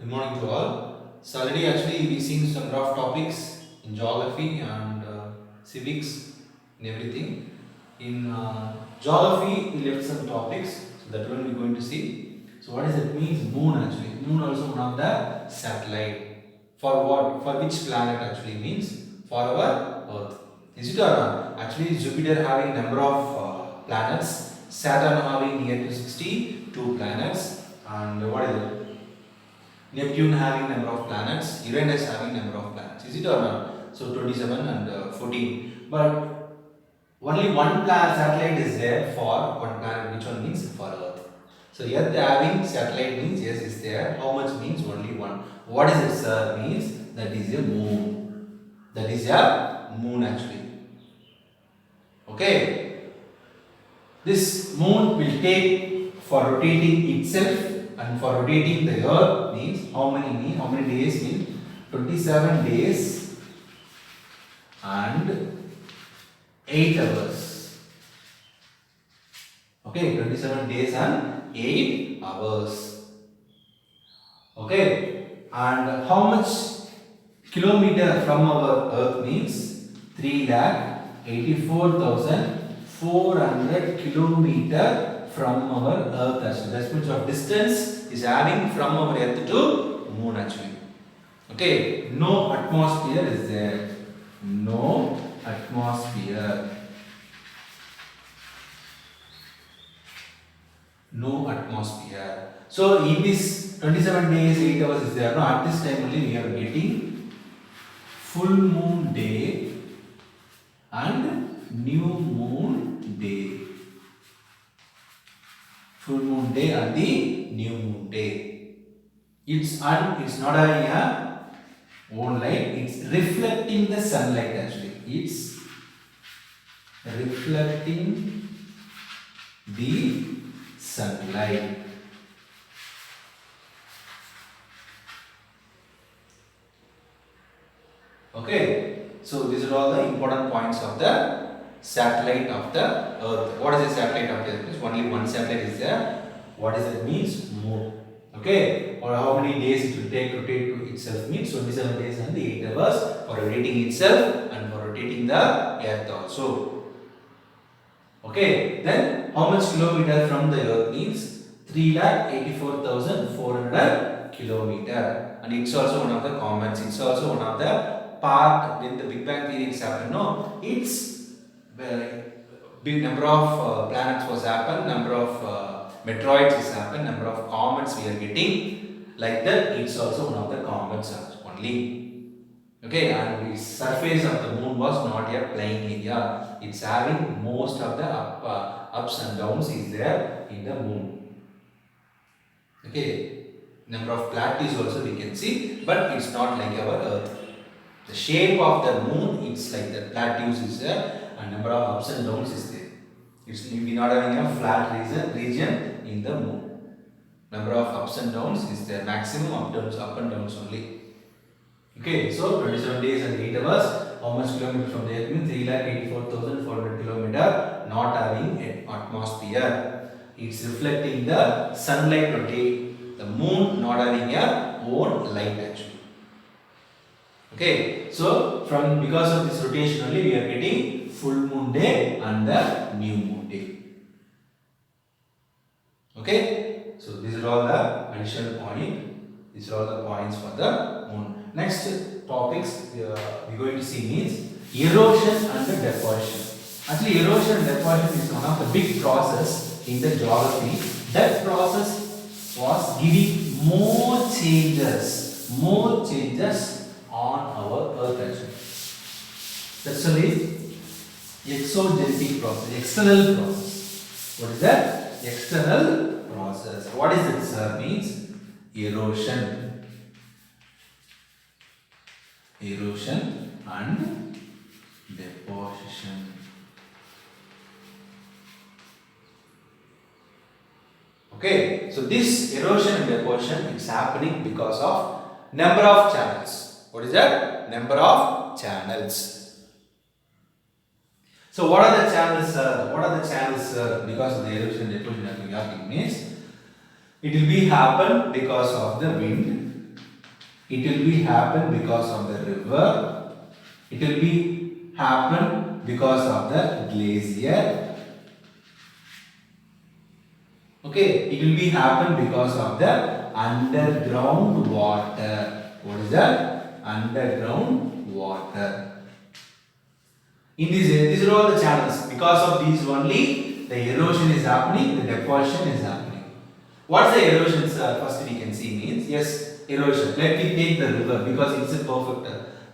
Good morning to all. So already actually we seen some rough topics in geography and civics and everything. In geography we left some topics, so that one we're going to see. So what does it means? Moon actually. Moon also one of the satellite. For what? For which planet actually means? For our Earth. Is it or not? Actually Jupiter having number of planets, Saturn having near to 62 planets, and what is it? Neptune having number of planets, Uranus having number of planets. Is it or not? So 27 and 14. But only one planet satellite is there for one planet. Which one means for Earth? So Earth having satellite means yes is there. How much means only one. What is it, sir? Means that is a moon. That is a moon actually. Okay. This moon will take for rotating itself and for rotating the earth means how many days means 27 days and 8 hours. Okay, 27 days and 8 hours. Okay, and how much kilometer from our earth means 3,84,400 kilometer from our earth actually. That means of distance is having from our earth to moon actually. Okay, no atmosphere is there. No atmosphere. No atmosphere. So in this 27 days, 8 hours is there. Now at this time only we are getting full moon day and new moon day. Full moon day and the new moon day. It's not having a own light. It's reflecting the sunlight actually. It's reflecting the sunlight. Okay. So these are all the important points of the satellite of the earth. What is the satellite of the earth? Only one satellite is there. What does it means? Moon. Okay, or how many days it will take to rotate to itself means 27 days and the 8 hours for rotating itself and for rotating the earth also. Okay, then how much kilometer from the earth means 3,84,400 kilometer, and it's also one of the comets. It's also one of the part when the Big Bang theory is happened. No, it's big number of planets was happened, number of meteoroids is happened, number of comets we are getting. Like that, it's also one of the comets only. Okay, and the surface of the moon was not a plain area. It's having most of the ups and downs is there in the moon. Okay, number of plateaus also we can see, but it's not like our Earth. The shape of the moon, it's like the plateaus is there, and number of ups and downs is there. We're not having a flat region in the moon. Number of ups and downs is there. Maximum up and downs only. Okay, so 27 days and 8 hours. How much kilometer from the earth means 3,84,400 kilometer. Not having an atmosphere. It's reflecting the sunlight only. The moon not having a own light actually. Okay, so because of this rotation only we are getting full moon day and the new moon day. Okay, so these are all the additional point. These are all the points for the moon. Next topics we are going to see means erosion and the deposition. Actually, erosion and deposition is one of the big process in the geography. That process was giving more changes on our earth actually. That's the exogenetic process, external process. What is that? External process. What is it, sir? Means erosion. Erosion and deposition. Okay, so this erosion and deposition is happening because of number of channels. What is that? Number of channels. So what are the channels, sir? What are the channels, sir? Because of the erosion and deposition that we are means it will be happen because of the wind, It will be happen because of the river. It will be happen because of the glacier. Okay, it will be happen because of the underground water. What is that? Underground water. In these are all the channels. Because of these only, the erosion is happening, the deposition is happening. What's the erosion, sir? First we can see means, yes, erosion. Let me take the river because it's a perfect,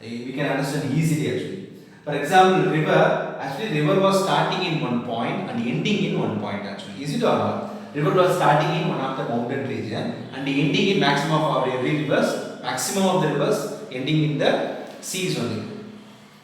we can understand easily actually. For example, river was starting in one point and ending in one point actually. Is it or not? River was starting in one of the mountain region and ending in maximum of the rivers ending in the seas only.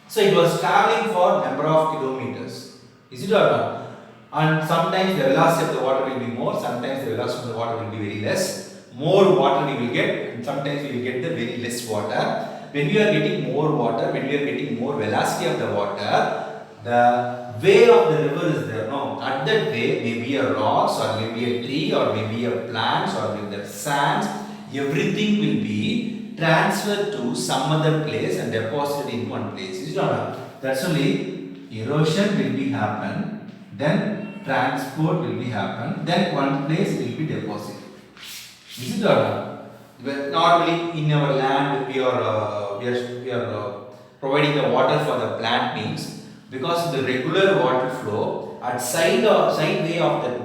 So it was traveling for number of kilometers. Is it or not? And sometimes the velocity of the water will be more, sometimes the velocity of the water will be very less. More water we will get, and sometimes we will get the very less water. When we are getting more water, when we are getting more velocity of the water, the way of the river is there. No, at that way, maybe a rocks or maybe a tree or maybe a plants or maybe the sands, everything will be transferred to some other place and deposited in one place. Is it or not? That's only erosion will be happen, then transport will be happen, then one place will be deposited. Is it or not? Normally in our land we are providing the water for the plant means because of the regular water flow at side way of that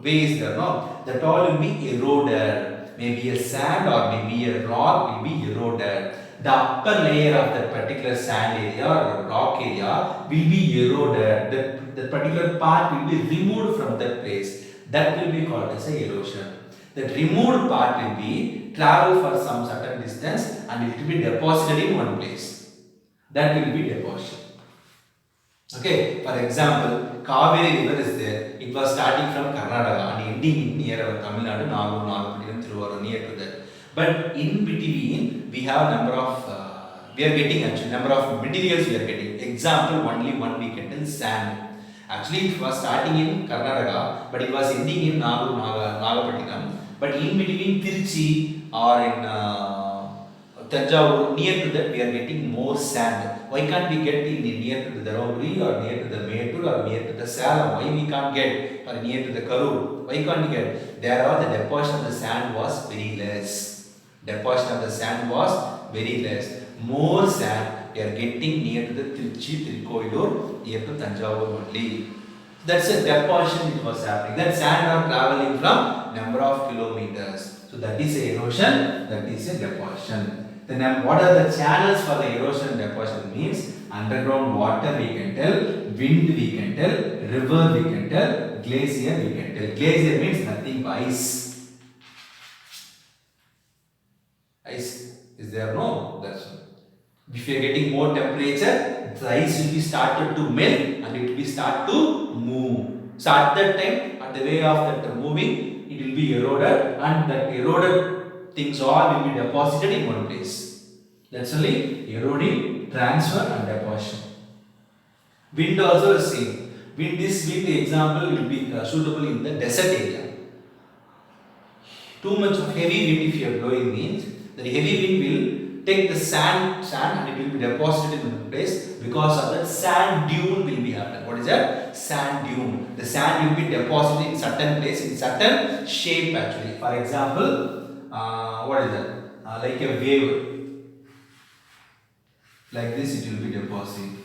way is there, no, that all will be eroded. Maybe a sand or maybe a rock will be eroded. The upper layer of that particular sand area or rock area will be eroded. That particular part will be removed from that place. That will be called as a erosion. That removed part will be travel for some certain distance and it will be deposited in one place. That will be deposition. Okay, for example, Kaveri river is there. It was starting from Karnataka and ending in near our Tamil Nadu, Nagapattinam, Thiruvarur, near to that. But in between, we have number of, we are getting actually number of materials we are getting. Example, only one we get is sand. Actually, it was starting in Karnataka, but it was ending in Nagapattinam. But in between Tirchi or in Tanjavur, near to that we are getting more sand. Why can't we get in near to the Dharmaburi or near to the Mettur or near to the Salem? Why we can't get or near to the Karur? Why can't we get? There are the deposition of the sand was very less. Deposition of the sand was very less. More sand we are getting near to the Tirchi, Tirukkovilur, near to Tanjavur only. That's a deposition it was happening. That sand are traveling from number of kilometers. So that is a erosion, that is a deposition. Then what are the channels for the erosion and deposition means? Underground water we can tell, wind we can tell, river we can tell, glacier we can tell. Glacier means nothing but ice. Ice is there? No, that's all. If you are getting more temperature, the ice will be started to melt and it will be start to move. So at that time, at the way of that moving, it will be eroded and that eroded things all will be deposited in one place. That's only eroding, transfer and deposition. Wind also is same. This wind example will be suitable in the desert area. Too much of heavy wind if you are blowing means the heavy wind will take the sand and it will be deposited in one place because of that sand dune will be happening. What is that? Sand dune. The sand will be deposited in certain place in certain shape actually. For example, what is that? Like a wave. Like this it will be deposited.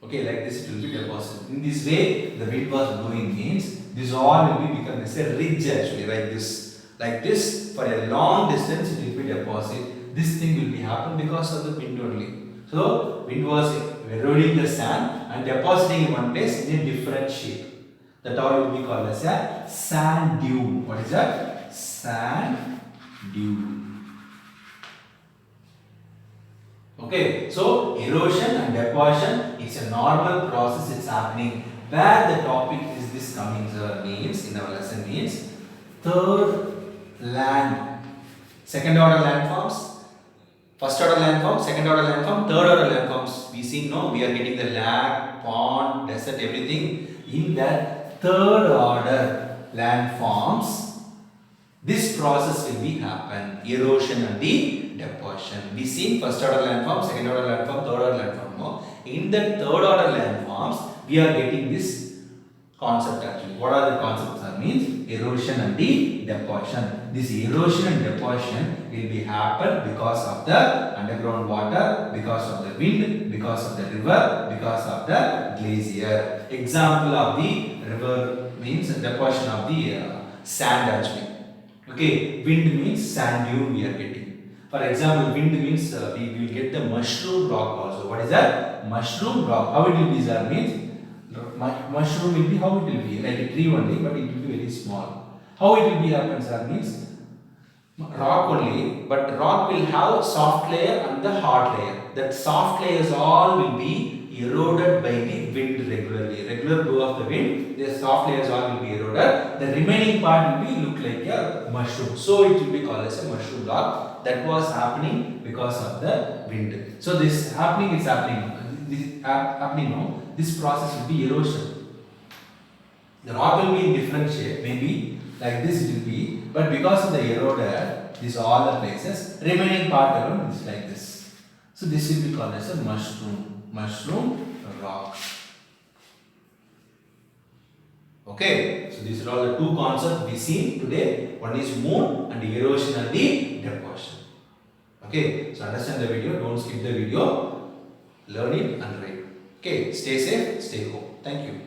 Okay, like this it will be deposited. In this way, the wind was blowing means this all will be become as a ridge actually, like this. Like this, for a long distance it will be deposited. This thing will be happen because of the wind only. So, wind was eroding the sand and depositing in one place in a different shape. That all will be called as a sand dune. What is that? Sand dune. Okay, so erosion and deposition, it's a normal process, it's happening. Where the topic is this coming means, in our lesson means, third land, second order landforms, first order landform, second order landform, third order landforms. We see no, we are getting the lake, pond, desert, everything in that third order landforms. This process will be happen, erosion and the deposition. We see first order landform, second order landform, third order landform. No? In the third order landforms, we are getting this concept actually. What are the concepts? That means erosion and the deposition. This erosion and deposition will be happen because of the underground water, because of the wind, because of the river, because of the glacier. Example of the river means deposition of the sand actually. Okay, wind means sand dune we are getting. For example, wind means we will get the mushroom rock also. What is that? Mushroom rock. How it will be, sir? Means mushroom will be, how it will be? Like a tree only, but it will be very small. How it will be happens, sir? Means rock only, but rock will have soft layer and the hard layer. That soft layers all will be eroded by the wind regularly. Regular blow of the wind, the soft layers all will be eroded. The remaining part will be look like a mushroom. So it will be called as a mushroom rock. That was happening because of the wind. So this happening is happening. This happening now. This process will be erosion. The rock will be in different shape, maybe like this it will be, but because of the eroder, these are all the places, remaining part alone is like this. So this will be called as a mushroom rock. Okay, so these are all the two concepts we see today. One is moon and erosion and the deposition. Okay, so understand the video, don't skip the video, learn it and write. Okay, stay safe, stay home. Thank you.